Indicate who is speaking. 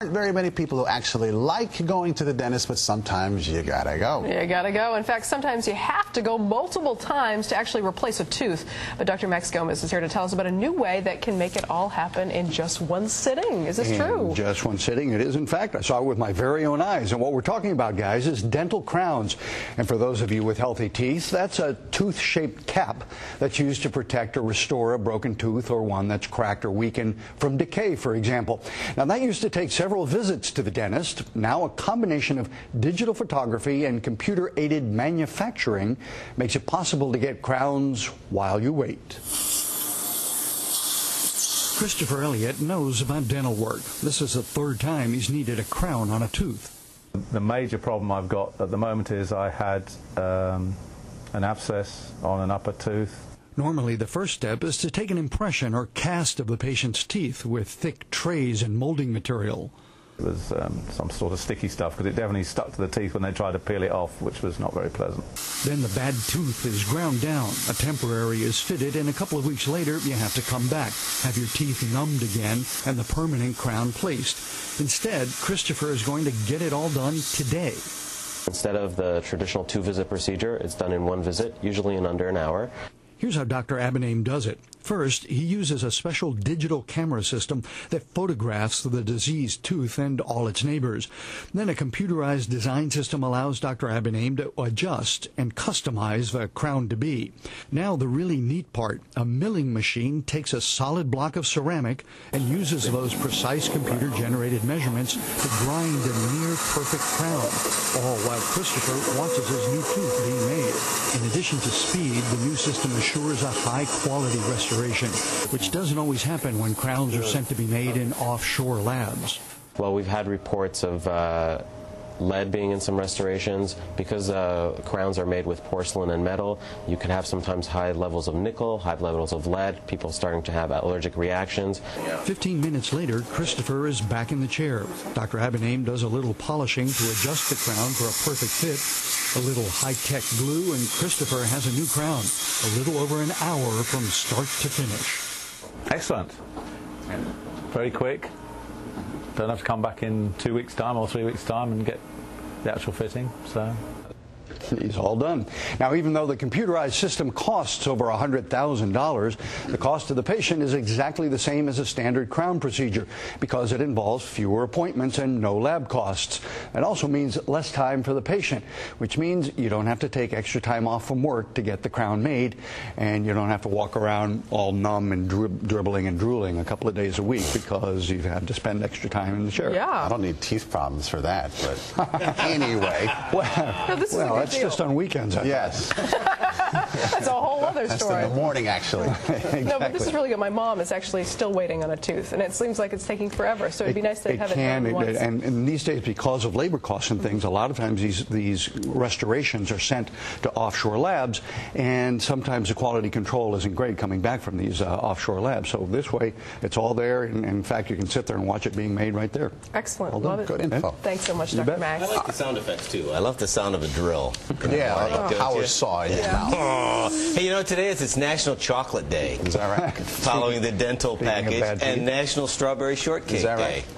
Speaker 1: Very many people who actually like going to the dentist, but sometimes you gotta go.
Speaker 2: You gotta go. In fact, sometimes you have to go multiple times to actually replace a tooth. But Dr. Max Gomez is here to tell us about a new way that can make it all happen in just one sitting. Is this true?
Speaker 3: Just one sitting. It is, in fact. I saw it with my very own eyes. And what we're talking about, guys, is dental crowns. And for those of you with healthy teeth, that's a tooth-shaped cap that's used to protect or restore a broken tooth or one that's cracked or weakened from decay, for example. Now, that used to take several visits to the dentist. Now a combination of digital photography and computer-aided manufacturing makes it possible to get crowns while you wait. Christopher Elliott knows about dental work. This is the third time he's needed a crown on a tooth.
Speaker 4: The major problem I've got at the moment is I had an abscess on an upper tooth.
Speaker 3: Normally, the first step is to take an impression or cast of the patient's teeth with thick trays and molding material.
Speaker 4: It was some sort of sticky stuff because it definitely stuck to the teeth when they tried to peel it off, which was not very pleasant. Then the bad tooth is ground down, a temporary is fitted, and a couple of weeks later you have to come back, have your teeth numbed again, and the permanent crown placed. Instead, Christopher is going to get it all done today.
Speaker 5: Instead of the traditional two-visit procedure, it's done in one visit, usually in under an hour.
Speaker 3: Here's how Dr. Abenaim does it. First, he uses a special digital camera system that photographs the diseased tooth and all its neighbors. Then a computerized design system allows Dr. Abenaim to adjust and customize the crown to be. Now the really neat part, a milling machine takes a solid block of ceramic and uses those precise computer-generated measurements to grind a near-perfect crown, all while Christopher watches his new tooth being made. In addition to speed, the new system assures a high-quality restoration, which doesn't always happen when crowns are sent to be made in offshore labs.
Speaker 5: Well, we've had reports of lead being in some restorations. Because crowns are made with porcelain and metal, you can have sometimes high levels of nickel, high levels of lead, people starting to have allergic reactions.
Speaker 3: 15 minutes later, Christopher is back in the chair. Dr. Abenaim does a little polishing to adjust the crown for a perfect fit, a little high-tech glue, and Christopher has a new crown, a little over an hour from start to finish.
Speaker 4: Excellent. Very quick. Don't have to come back in 2 weeks' time or 3 weeks' time and get the actual fitting. So
Speaker 3: he's all done. Now, even though the computerized system costs over $100,000, the cost to the patient is exactly the same as a standard crown procedure because it involves fewer appointments and no lab costs. It also means less time for the patient, which means you don't have to take extra time off from work to get the crown made, and you don't have to walk around all numb and dribbling and drooling a couple of days a week because you've had to spend extra time in the chair.
Speaker 2: Yeah.
Speaker 1: I don't need teeth problems for that, but anyway.
Speaker 3: Well, that's just on weekends, I
Speaker 1: Yes.
Speaker 2: That's a whole other story.
Speaker 1: That's in the morning, actually.
Speaker 3: Exactly.
Speaker 2: No, but this is really good. My mom is actually still waiting on a tooth, and it seems like it's taking forever, so it'd be nice to have it done once.
Speaker 3: And these days, because of labor costs and things, a lot of times these restorations are sent to offshore labs, and sometimes the quality control isn't great coming back from these offshore labs. So this way, it's all there, and in fact, you can sit there and watch it being made right there.
Speaker 2: Excellent.
Speaker 3: Well done.
Speaker 2: Love it.
Speaker 1: Good info.
Speaker 2: Thanks so much, Dr. Max.
Speaker 6: I like the sound effects, too. I love the sound of a drill.
Speaker 1: Yeah, like a power saw in your mouth.
Speaker 6: Oh. Hey, you know, today it's National Chocolate Day.
Speaker 1: Is that right?
Speaker 6: Following the dental package, and National Strawberry Shortcake
Speaker 1: Is that right?
Speaker 6: Day.